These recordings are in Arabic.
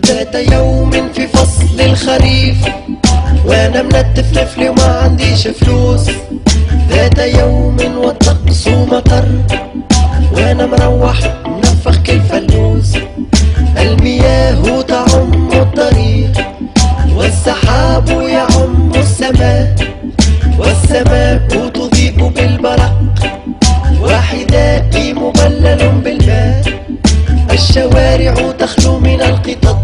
ذات يوم في فصل الخريف وانا منتف نفلي وما عنديش فلوس. ذات يوم والطقس مطر وانا مروح منفخ كالفلوس. المياه تعم الطريق والسحاب يعم السماء، والسماء تضيء بالبرق وحذائي مبلل بالماء. الشوارع تخلو من القطط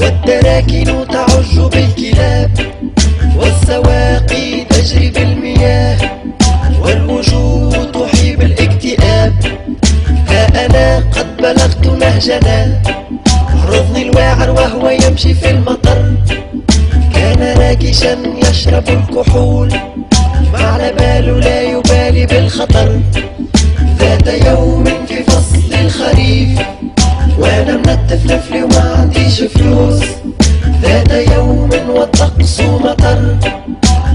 والدراكن تعج بالكلاب، والسواقي تجري بالمياه والوجوه تحيي بالاكتئاب. ها أنا قد بلغت نهجنا، عرضني الواعر وهو يمشي في المطر. كان راكشا يشرب الكحول، ما على باله لا يبالي بالخطر. ذات يوم في فصل الخريف وانا منتف نفلي وما عنديش فلوس. ذات يوم والطقس مطر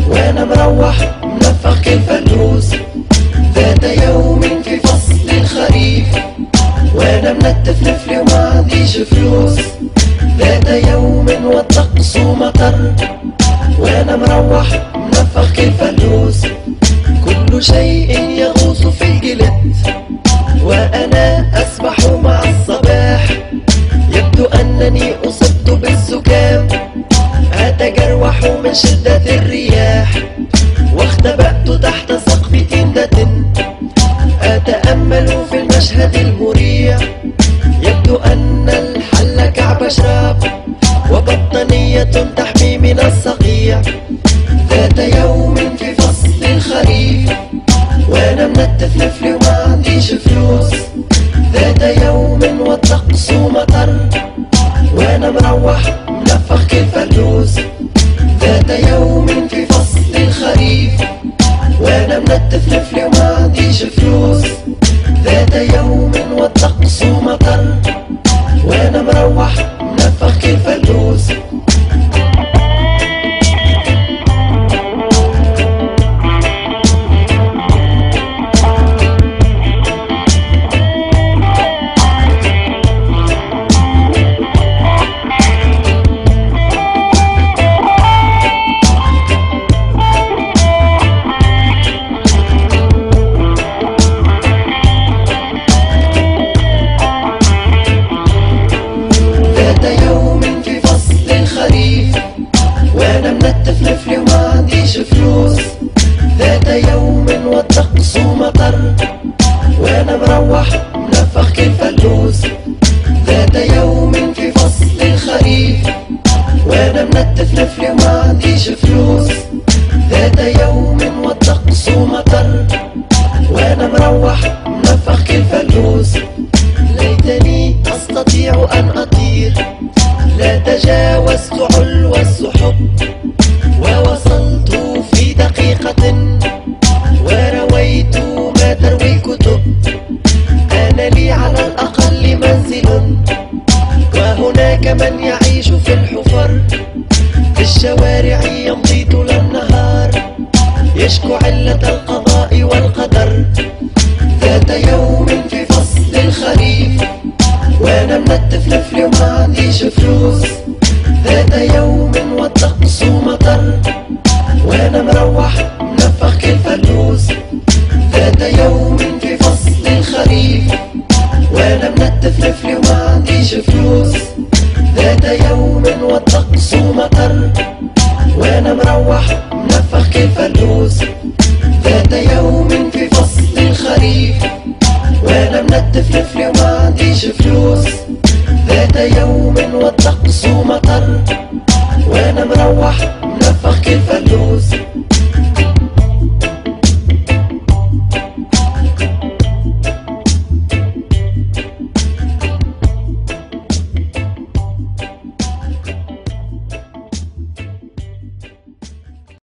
وانا مروح منفخ كالفلوس. ذات يوم في فصل الخريف وانا منتف نفلي وما عنديش فلوس. ذات يوم والطقس مطر وانا مروح منفخ كالفلوس. كل شيء يغوص في الجلد وانا اسبح مع الصباح. يبدو انني اصبت بالزكام، اتجروح من شدة الرياح، واختبأت تحت سقف تندة اتأمل في المشهد المريع. يبدو ان الحل كعب شراب وبطانية تحمي من الصقيع. ذات يوم في فصل الخريف وانا منتف نفلي وما عنديش فلوس. ذات يوم والطقس مطر وانا مروح منفخ كالفلوس. ذات يوم في فصل الخريف وانا منتف نفلي وما عنديش فلوس. ذات يوم والطقس مطر وانا مروح منفخ كالفلوس. وانا منتف نفلي وما عنديش فلوس. ذات يوم والطقس مطر وانا مروح منفخ كالفلوس. ذات يوم في فصل الخريف وانا منتف نفلي وما عنديش فلوس. ذات يوم والطقس مطر وانا مروح منفخ كالفلوس. ليتني استطيع ان اطير، لا تجاوزت علو السحب ووصلت في دقيقة ورويت ما تروي الكتب. أنا لي على الأقل منزل وهناك من يعيش في الحفر. في الشوارع يمضي طول النهار يشكو علة القضاء والقدر. ذات يوم في فصل الخريف وانا منتف نفلي وما عنديش فلوس. ذات يوم والطقس مطر وانا مروح منفخ كالفلوس. ذات يوم في فصل الخريف وانا منتف نفلي وما عنديش فلوس. ذات يوم والطقس مطر وانا مروح منفخ كالفلوس.